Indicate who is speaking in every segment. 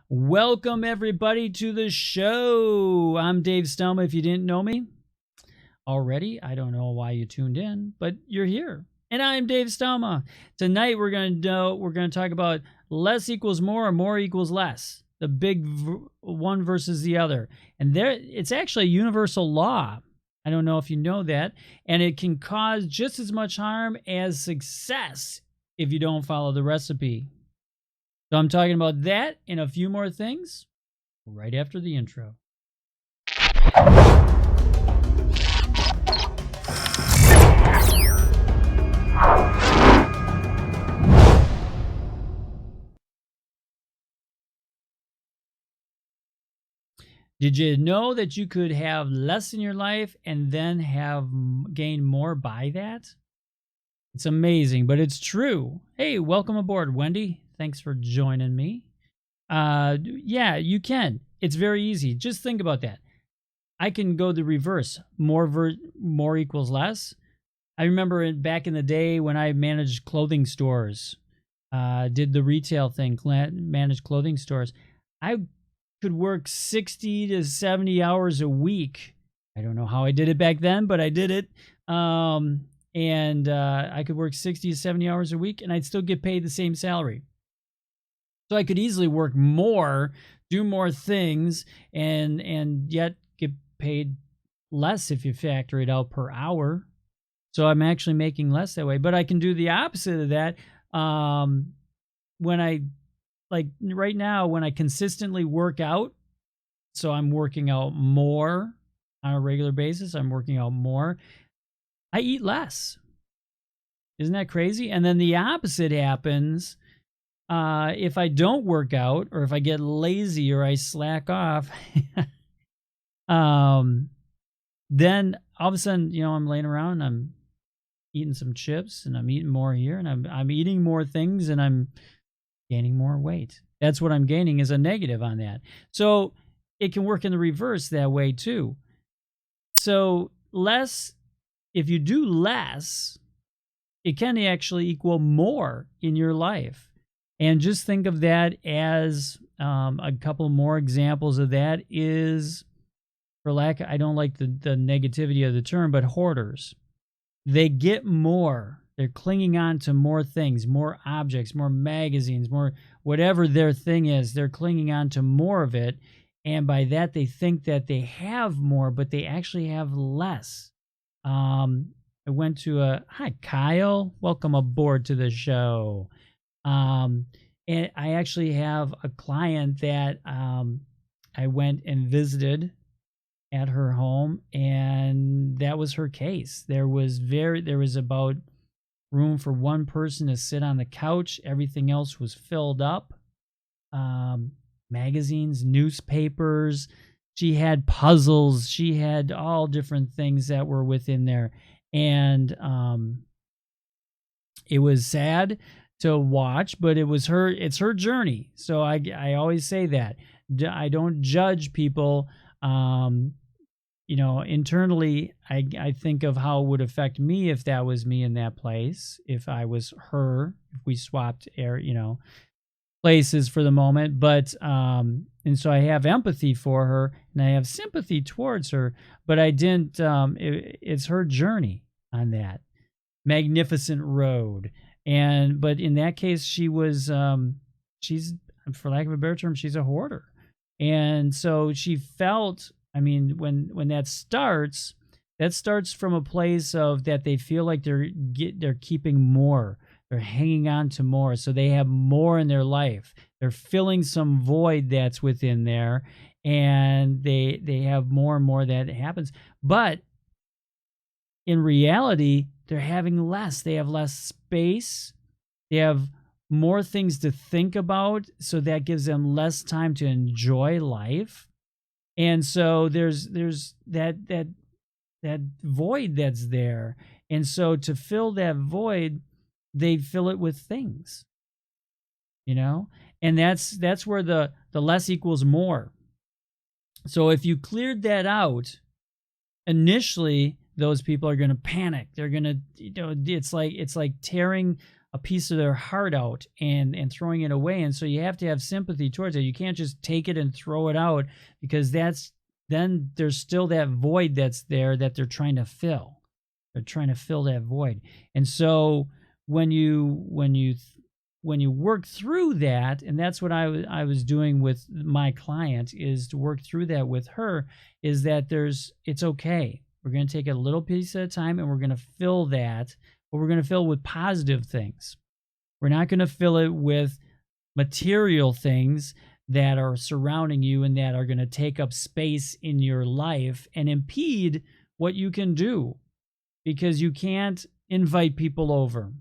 Speaker 1: Welcome, everybody, to the show. I'm Dave Stelma. If you didn't know me already, I don't know why you tuned in, but you're here. And I'm Dave Stelma. Tonight, we're going to talk about less equals more or more equals less. The big one versus the other. And it's actually a universal law. I don't know if you know that. And it can cause just as much harm as success if you don't follow the recipe. So I'm talking about that and a few more things right after the intro. Did you know that you could have less in your life and then gain more by that? It's amazing, but it's true. Hey, welcome aboard, Wendy. Thanks for joining me. Yeah, you can. It's very easy. Just think about that. I can go the reverse. More equals less. I remember back in the day when I managed clothing stores, did the retail thing, managed clothing stores. I could work 60 to 70 hours a week. I don't know how I did it back then, but I did it. And I could work 60 to 70 hours a week, and I'd still get paid the same salary. So I could easily work more, do more things, and yet get paid less if you factor it out per hour. So I'm actually making less that way. But I can do the opposite of that. When I, like right now, when I consistently work out, so I'm working out more on a regular basis, I'm working out more, I eat less. Isn't that crazy? And then the opposite happens if I don't work out, or if I get lazy, or I slack off. Then all of a sudden, I'm laying around and I'm eating some chips, and I'm eating more here, and I'm eating more things, and I'm gaining more weight. That's what I'm gaining is a negative on that. So it can work in the reverse that way too. So if you do less, it can actually equal more in your life. And just think of that as a couple more examples of that is, I don't like the negativity of the term, but hoarders. They get more. They're clinging on to more things, more objects, more magazines, more whatever their thing is. They're clinging on to more of it. And by that, they think that they have more, but they actually have less. I went to hi, Kyle. Welcome aboard to the show. And I actually have a client that I went and visited at her home, and that was her case. There was about room for one person to sit on the couch. Everything else was filled up. Magazines, newspapers. She had puzzles. She had all different things that were within there. And it was sad to watch, but it's her journey. So I always say that. I don't judge people. Internally, I think of how it would affect me if that was me in that place, if I was her, if we swapped places for the moment. But and so I have empathy for her, and I have sympathy towards her, but I didn't. It's her journey on that magnificent road. But in that case, she was, she's, for lack of a better term, she's a hoarder. And so she felt, when that starts from a place of that they feel like they're keeping more, they're hanging on to more. So they have more in their life. They're filling some void that's within there, and they have more and more that happens. But in reality, they're having less. They have less space. They have more things to think about, so that gives them less time to enjoy life. And so there's that void that's there. And so to fill that void, they fill it with things. And that's where the less equals more. So if you cleared that out, initially those people are going to panic. They're going to, it's like tearing a piece of their heart out and throwing it away. And so you have to have sympathy towards it. You can't just take it and throw it out, because then there's still that void that's there that they're trying to fill. They're trying to fill that void. And so when you work through that, and that's what I was doing with my client, is to work through that with her, is that it's okay. We're going to take a little piece at a time, and we're going to fill that, but we're going to fill with positive things. We're not going to fill it with material things that are surrounding you and that are going to take up space in your life and impede what you can do, because you can't invite people over.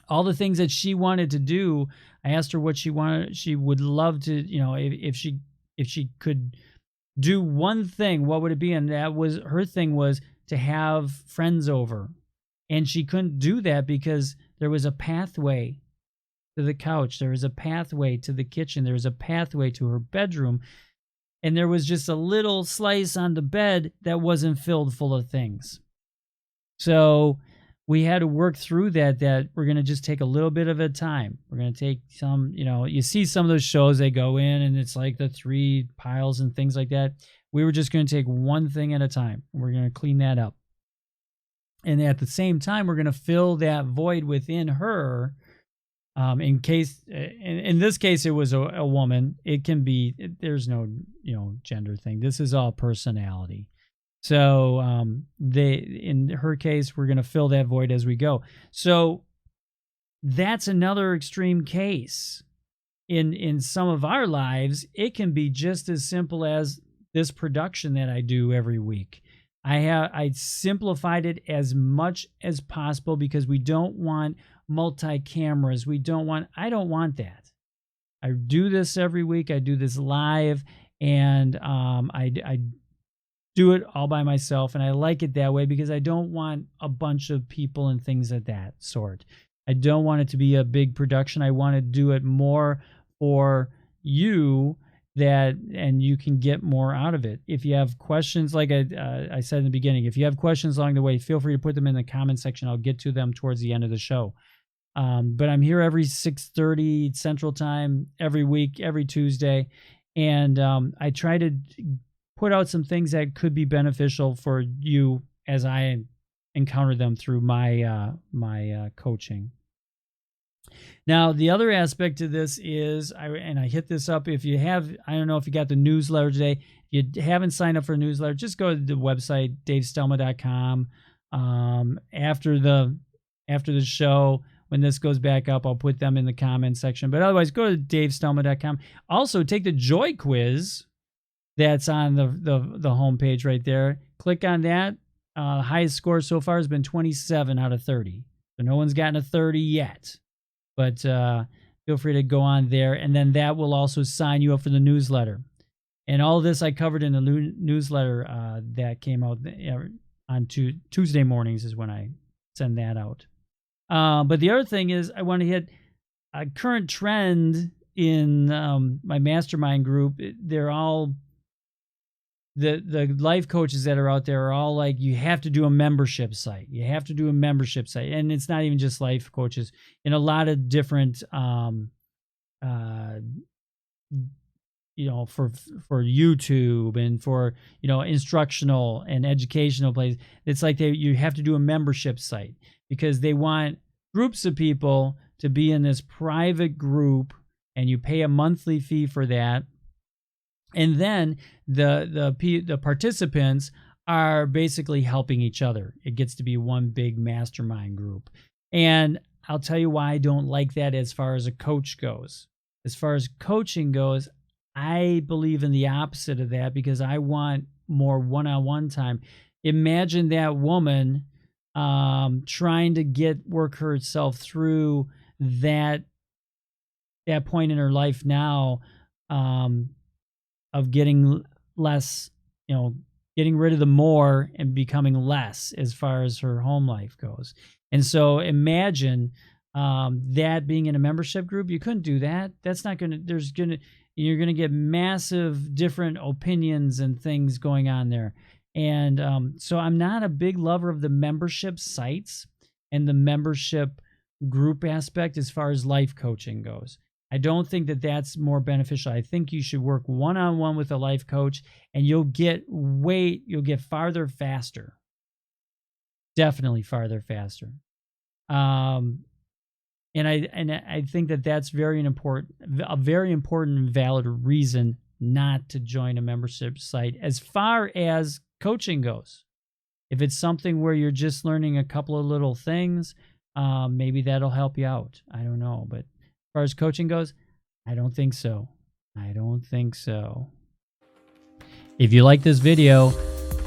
Speaker 1: All the things that she wanted to do, I asked her what she wanted. She would love to, if she could do one thing, what would it be? And that was her thing, was to have friends over. And she couldn't do that because there was a pathway to the couch. There was a pathway to the kitchen. There was a pathway to her bedroom. And there was just a little slice on the bed that wasn't filled full of things. So we had to work through that we're going to just take a little bit of a time. We're going to take some, you see some of those shows, they go in and it's like the 3 piles and things like that. We were just going to take one thing at a time. We're going to clean that up. And at the same time, we're going to fill that void within her. In case, in this case, it was a woman. It can be, there's no, gender thing. This is all personality. So in her case, we're going to fill that void as we go. So that's another extreme case. In some of our lives, it can be just as simple as this production that I do every week. I simplified it as much as possible because we don't want multi-cameras. I don't want that. I do this every week. I do this live, and I do it all by myself, and I like it that way because I don't want a bunch of people and things of that sort. I don't want it to be a big production. I want to do it more for you, and you can get more out of it. If you have questions, like I said in the beginning, if you have questions along the way, feel free to put them in the comment section. I'll get to them towards the end of the show. But I'm here every 6:30 Central Time, every week, every Tuesday, and I try to put out some things that could be beneficial for you as I encounter them through my coaching. Now, the other aspect to this is, I hit this up, if you have, I don't know if you got the newsletter today. If you haven't signed up for a newsletter, just go to the website, davestelma.com. After the show, when this goes back up, I'll put them in the comment section. But otherwise, go to davestelma.com. Also, take the Joy Quiz that's on the homepage right there. Click on that. Highest score so far has been 27 out of 30. So no one's gotten a 30 yet. But feel free to go on there, and then that will also sign you up for the newsletter. And all this I covered in the newsletter that came out on Tuesday mornings is when I send that out. But the other thing is, I want to hit a current trend in my mastermind group. They're all the life coaches that are out there are all like, you have to do a membership site. You have to do a membership site. And it's not even just life coaches. In a lot of different, for YouTube and for, instructional and educational places, it's like you have to do a membership site because they want groups of people to be in this private group, and you pay a monthly fee for that. And then the participants are basically helping each other. It gets to be one big mastermind group. And I'll tell you why I don't like that as far as a coach goes. As far as coaching goes, I believe in the opposite of that because I want more one-on-one time. Imagine that woman trying to work herself through that point in her life now, of getting less, getting rid of the more and becoming less as far as her home life goes. And so imagine that being in a membership group. You couldn't do that. That's not going to, you're going to get massive different opinions and things going on there. And so I'm not a big lover of the membership sites and the membership group aspect as far as life coaching goes. I don't think that that's more beneficial. I think you should work one-on-one with a life coach, and you'll get farther faster. Definitely farther faster. And I think that that's a very important and valid reason not to join a membership site as far as coaching goes. If it's something where you're just learning a couple of little things, maybe that'll help you out. I don't know. But as far as coaching goes, I don't think so. If you like this video,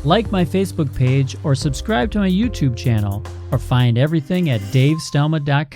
Speaker 1: like my Facebook page or subscribe to my YouTube channel, or find everything at davestelma.com.